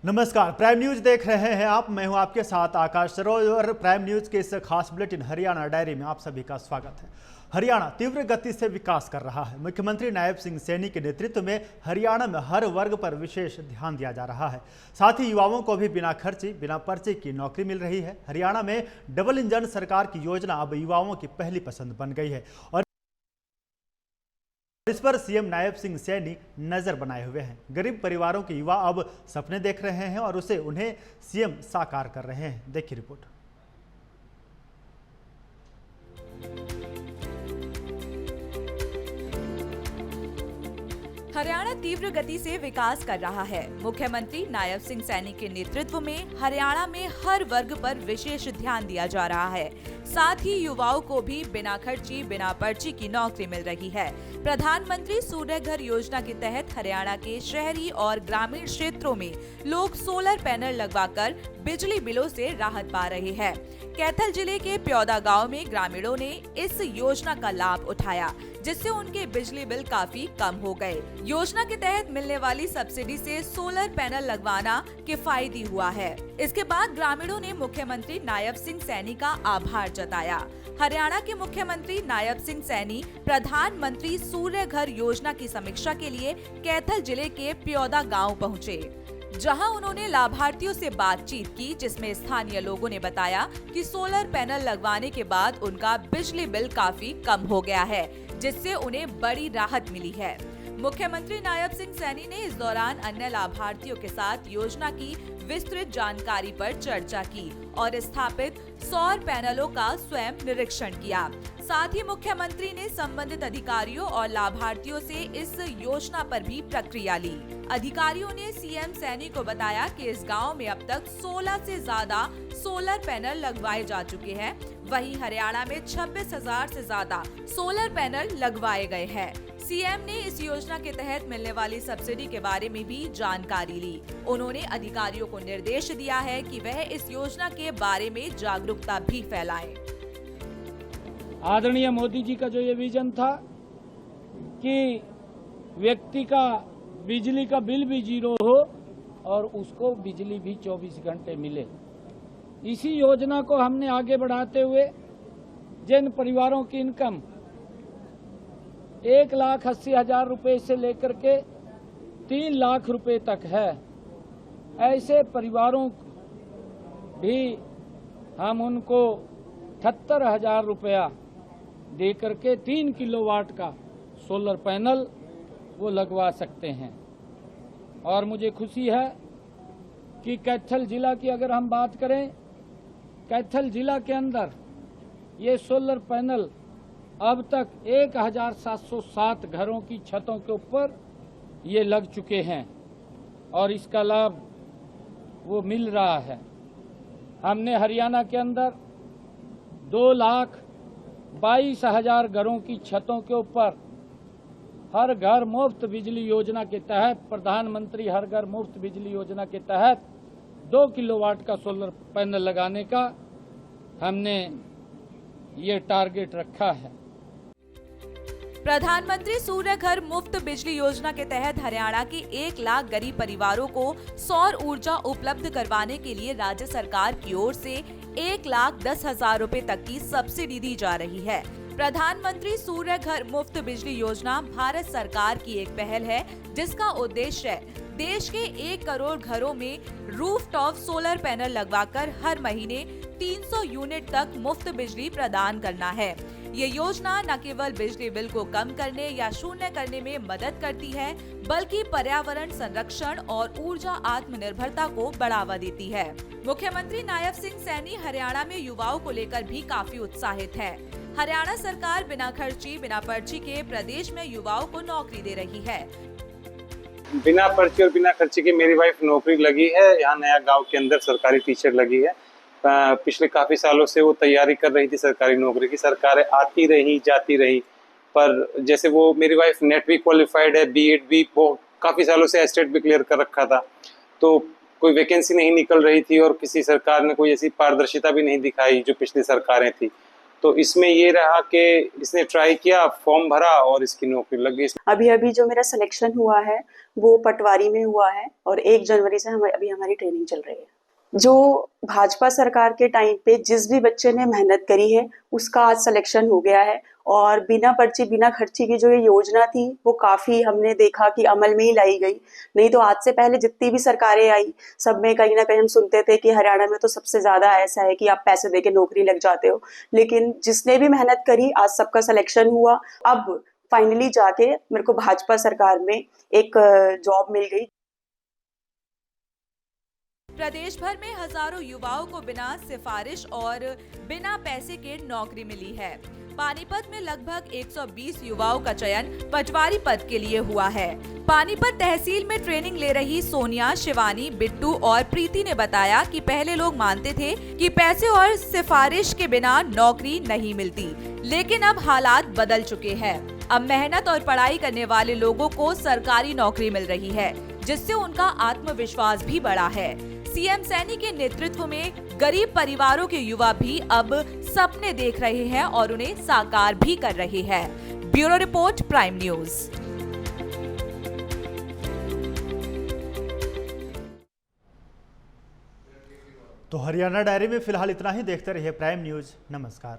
नमस्कार, prime news देख रहे हैं आप। मैं हूं आपके साथ आकाश सरोज और प्राइम न्यूज के इस खास बुलेटिन हरियाणा डायरी में आप सभी का स्वागत है। हरियाणा तीव्र गति से विकास कर रहा है। मुख्यमंत्री नायब सिंह सैनी के नेतृत्व में हरियाणा में हर वर्ग पर विशेष ध्यान दिया जा रहा है। साथ ही युवाओं को भी बिना खर्ची बिना पर्चे की नौकरी मिल रही है। हरियाणा में डबल इंजन सरकार की योजना अब युवाओं की पहली पसंद बन गई है और इस पर सीएम नायब सिंह सैनी नजर बनाए हुए हैं। गरीब परिवारों के युवा अब सपने देख रहे हैं और उसे उन्हें सीएम साकार कर रहे हैं। देखिए रिपोर्ट। हरियाणा तीव्र गति से विकास कर रहा है। मुख्यमंत्री नायब सिंह सैनी के नेतृत्व में हरियाणा में हर वर्ग पर विशेष ध्यान दिया जा रहा है। साथ ही युवाओं को भी बिना खर्ची बिना पर्ची की नौकरी मिल रही है। प्रधानमंत्री सूर्य घर योजना के तहत हरियाणा के शहरी और ग्रामीण क्षेत्रों में लोग सोलर पैनल लगवाकर बिजली बिलों से राहत पा रहे हैं। कैथल जिले के प्योदा गांव में ग्रामीणों ने इस योजना का लाभ उठाया, जिससे उनके बिजली बिल काफी कम हो गए। योजना के तहत मिलने वाली सब्सिडी से सोलर पैनल लगवाना किफायती हुआ है। इसके बाद ग्रामीणों ने मुख्यमंत्री नायब सिंह सैनी का आभार जताया। हरियाणा के मुख्यमंत्री नायब सिंह सैनी प्रधानमंत्री सूर्य घर योजना की समीक्षा के लिए कैथल जिले के प्योदा गाँव पहुँचे, जहां उन्होंने लाभार्थियों से बातचीत की, जिसमें स्थानीय लोगों ने बताया कि सोलर पैनल लगवाने के बाद उनका बिजली बिल काफी कम हो गया है, जिससे उन्हें बड़ी राहत मिली है। मुख्यमंत्री नायब सिंह सैनी ने इस दौरान अन्य लाभार्थियों के साथ योजना की विस्तृत जानकारी पर चर्चा की और स्थापित सौर पैनलों का स्वयं निरीक्षण किया। साथ ही मुख्यमंत्री ने संबंधित अधिकारियों और लाभार्थियों से इस योजना पर भी प्रक्रिया ली। अधिकारियों ने सीएम सैनी को बताया कि इस गांव में अब तक 16 से ज्यादा सोलर पैनल लगवाए जा चुके हैं। वहीं हरियाणा में 26,000 से ज्यादा सोलर पैनल लगवाए गए हैं। सीएम ने इस योजना के तहत मिलने वाली सब्सिडी के बारे में भी जानकारी ली। उन्होंने अधिकारियों को निर्देश दिया है कि वह इस योजना के बारे में जागरूकता भी फैलाएं। आदरणीय मोदी जी का जो ये विजन था कि व्यक्ति का बिजली का बिल भी 0 हो और उसको बिजली भी 24 घंटे मिले, इसी योजना को हमने आगे बढ़ाते हुए जिन परिवारों की इनकम 1,80,000 रुपए से लेकर के 3 लाख रुपए तक है, ऐसे परिवारों भी हम उनको 78,000 रुपया दे करके 3 किलोवाट का सोलर पैनल वो लगवा सकते हैं। और मुझे खुशी है कि कैथल जिला की अगर हम बात करें, कैथल जिला के अंदर ये सोलर पैनल अब तक 1,707 घरों की छतों के ऊपर ये लग चुके हैं और इसका लाभ वो मिल रहा है। हमने हरियाणा के अंदर 2,22,000 घरों की छतों के ऊपर हर घर मुफ्त बिजली योजना के तहत, प्रधानमंत्री हर घर मुफ्त बिजली योजना के तहत 2 किलोवाट का सोलर पैनल लगाने का हमने ये टारगेट रखा है। प्रधानमंत्री सूर्य घर मुफ्त बिजली योजना के तहत हरियाणा के 1 लाख गरीब परिवारों को सौर ऊर्जा उपलब्ध करवाने के लिए राज्य सरकार की ओर से 1,10,000 रुपए तक की सब्सिडी दी जा रही है। प्रधानमंत्री सूर्य घर मुफ्त बिजली योजना भारत सरकार की एक पहल है, जिसका उद्देश्य देश के 1 करोड़ घरों में रूफटॉप सोलर पैनल लगवाकर हर महीने 300 यूनिट तक मुफ्त बिजली प्रदान करना है। ये योजना न केवल बिजली बिल को कम करने या शून्य करने में मदद करती है, बल्कि पर्यावरण संरक्षण और ऊर्जा आत्मनिर्भरता को बढ़ावा देती है। मुख्यमंत्री नायब सिंह सैनी हरियाणा में युवाओं को लेकर भी काफी उत्साहित है। हरियाणा सरकार बिना खर्ची बिना पर्ची के प्रदेश में युवाओं को नौकरी दे रही है। बिना पर्ची और बिना खर्ची के मेरी वाइफ नौकरी लगी है। यहाँ नया गांव के अंदर सरकारी टीचर लगी है। पिछले काफी सालों से वो तैयारी कर रही थी सरकारी नौकरी की। सरकारें आती रही जाती रही, पर जैसे वो मेरी वाइफ नेट भी क्वालिफाइड है, बीएड भी, वो काफी सालों से एस्टेट भी क्लियर कर रखा था, तो कोई वैकेंसी नहीं निकल रही थी और किसी सरकार ने कोई ऐसी पारदर्शिता भी नहीं दिखाई जो पिछली सरकारें थी। तो इसमें ये रहा कि इसने ट्राई किया, फॉर्म भरा और इसकी नौकरी लग गई। अभी अभी जो मेरा सिलेक्शन हुआ है वो पटवारी में हुआ है और 1 जनवरी से अभी हमारी ट्रेनिंग चल रही है। जो भाजपा सरकार के टाइम पे जिस भी बच्चे ने मेहनत करी है उसका आज सिलेक्शन हो गया है और बिना पर्ची बिना खर्ची की जो ये योजना थी वो काफी हमने देखा कि अमल में ही लाई गई। नहीं तो आज से पहले जितनी भी सरकारें आई सब में कहीं ना कहीं हम सुनते थे कि हरियाणा में तो सबसे ज्यादा ऐसा है कि आप पैसे देके नौकरी लग जाते हो, लेकिन जिसने भी मेहनत करी आज सबका सिलेक्शन हुआ। अब फाइनली जाके मेरे को भाजपा सरकार में एक जॉब मिल गई। प्रदेश भर में हजारों युवाओं को बिना सिफारिश और बिना पैसे के नौकरी मिली है। पानीपत में लगभग 120 युवाओं का चयन पटवारी पद के लिए हुआ है। पानीपत तहसील में ट्रेनिंग ले रही सोनिया, शिवानी, बिट्टू और प्रीति ने बताया कि पहले लोग मानते थे कि पैसे और सिफारिश के बिना नौकरी नहीं मिलती, लेकिन अब हालात बदल चुके हैं। अब मेहनत और पढ़ाई करने वाले लोगों को सरकारी नौकरी मिल रही है, जिससे उनका आत्मविश्वास भी बढ़ा है। सीएम सैनी के नेतृत्व में गरीब परिवारों के युवा भी अब सपने देख रहे हैं और उन्हें साकार भी कर रहे हैं। Bureau report, prime news. तो हरियाणा डायरी में फिलहाल इतना ही। देखते रहिए प्राइम न्यूज। नमस्कार।